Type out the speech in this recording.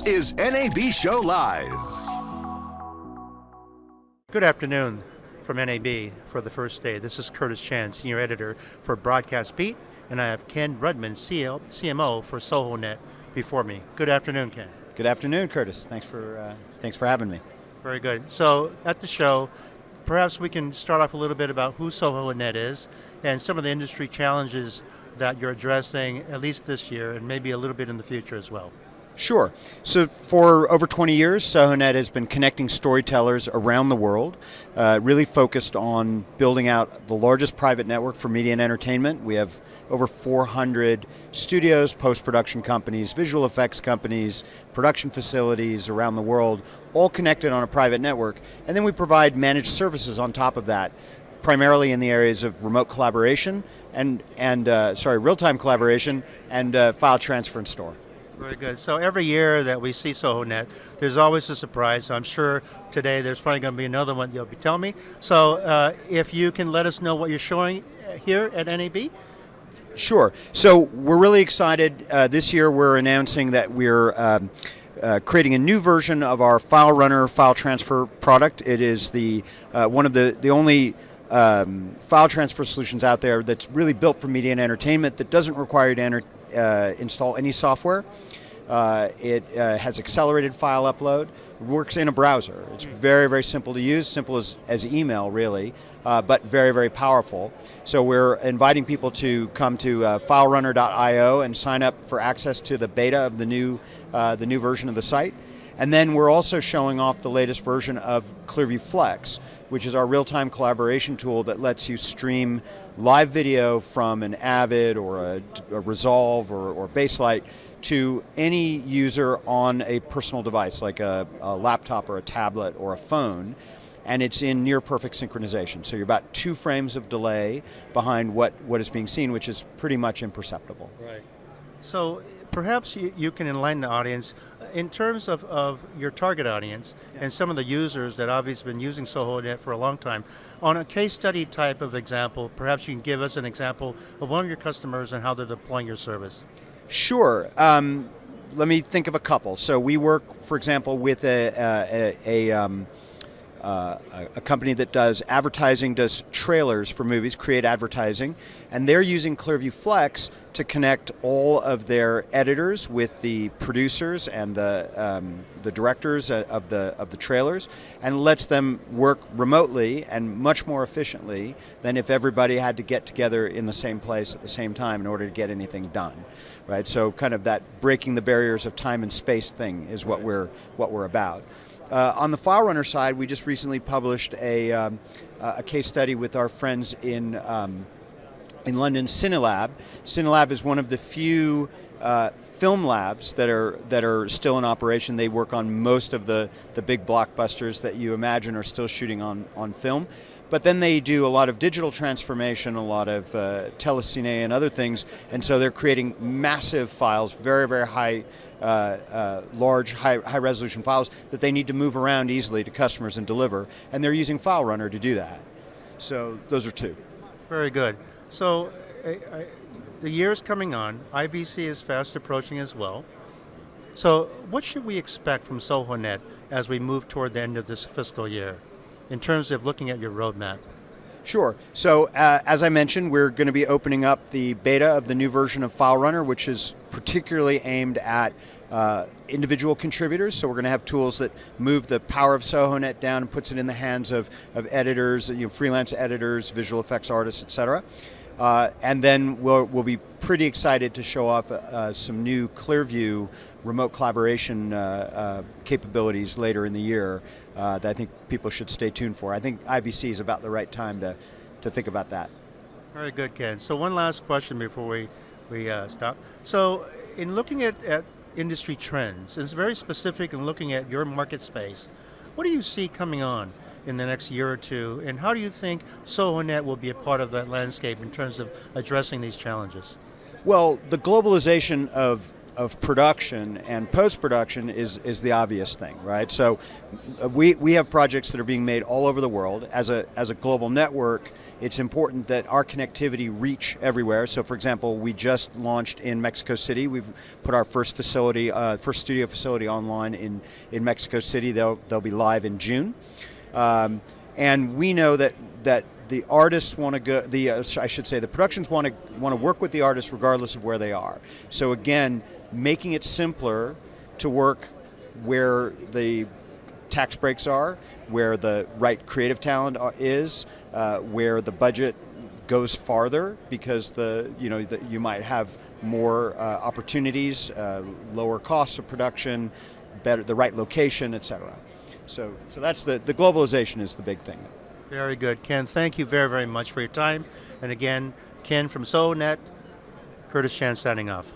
is NAB Show Live. Good afternoon from NAB for the first day. This is Curtis Chan, Senior Editor for Broadcast Beat, and I have Ken Rudman, CMO for Sohonet before me. Good afternoon, Ken. Good afternoon, Curtis. Thanks for having me. Very good. So at the show, perhaps we can start off a little bit about who Sohonet is and some of the industry challenges that you're addressing, at least this year, and maybe a little bit in the future as well. Sure. So for over 20 years, Sohonet has been connecting storytellers around the world, really focused on building out the largest private network for media and entertainment. We have over 400 studios, post-production companies, visual effects companies, production facilities around the world, all connected on a private network. And then we provide managed services on top of that, primarily in the areas of remote collaboration and real-time collaboration and file transfer and store. Very good. So every year that we see Sohonet, there's always a surprise. So I'm sure today there's probably going to be another one you'll be telling me. So if you can let us know what you're showing here at NAB. Sure. So we're really excited. This year we're announcing that we're creating a new version of our File Runner file transfer product. It is the one of the only file transfer solutions out there that's really built for media and entertainment that doesn't require you to install any software. It has accelerated file upload. It works in a browser. It's very, very simple to use, simple as email really, but very, very powerful. So we're inviting people to come to filerunner.io and sign up for access to the beta of the new version of the site. And then we're also showing off the latest version of Clearview Flex, which is our real-time collaboration tool that lets you stream live video from an Avid or a Resolve or Baselight to any user on a personal device, like a laptop or a tablet or a phone, and it's in near perfect synchronization. So you're about 2 frames of delay behind what is being seen, which is pretty much imperceptible. Right. So perhaps you can enlighten the audience in terms of your target audience and some of the users that obviously been using Sohonet for a long time. On a case study type of example, perhaps you can give us an example of one of your customers and how they're deploying your service. Sure. Let me think of a couple. So we work, for example, with a company that does advertising, does trailers for movies, create advertising, and they're using Clearview Flex to connect all of their editors with the producers and the directors of the trailers, and lets them work remotely and much more efficiently than if everybody had to get together in the same place at the same time in order to get anything done. Right? So kind of that breaking the barriers of time and space thing is what we're about. On the File Runner side, we just recently published a case study with our friends in London, Cinelab. Cinelab is one of the few film labs that are still in operation. They work on most of the big blockbusters that you imagine are still shooting on film. But then they do a lot of digital transformation, a lot of telecine and other things, and so they're creating massive files, very, very high, large, high-resolution files that they need to move around easily to customers and deliver, and they're using File Runner to do that. So those are 2. Very good. So the year is coming on. IBC is fast approaching as well. So what should we expect from Sohonet as we move toward the end of this fiscal year in terms of looking at your roadmap? Sure. So as I mentioned, we're going to be opening up the beta of the new version of File Runner, which is particularly aimed at individual contributors. So we're going to have tools that move the power of Sohonet down and puts it in the hands of editors, freelance editors, visual effects artists, etc. And then we'll be pretty excited to show off some new Clearview remote collaboration capabilities later in the year that I think people should stay tuned for. I think IBC is about the right time to think about that. Very good, Ken. So one last question before we stop. So in looking at industry trends, it's very specific in looking at your market space. What do you see coming on in the next year or two, and how do you think Sohonet will be a part of that landscape in terms of addressing these challenges? Well, the globalization of of production and post-production is the obvious thing, right? So we have projects that are being made all over the world. As a global network, it's important that our connectivity reach everywhere. So for example, we just launched in Mexico City. We've put our first studio facility online in Mexico City. They'll be live in June. And we know that the artists want to go. The productions want to work with the artists regardless of where they are. So again, making it simpler to work where the tax breaks are, where the right creative talent is, where the budget goes farther because you might have more opportunities, lower costs of production, the right location, etc. So that's the globalization is the big thing. Very good. Ken, thank you very, very much for your time. And again, Ken from Sohonet, Curtis Chan signing off.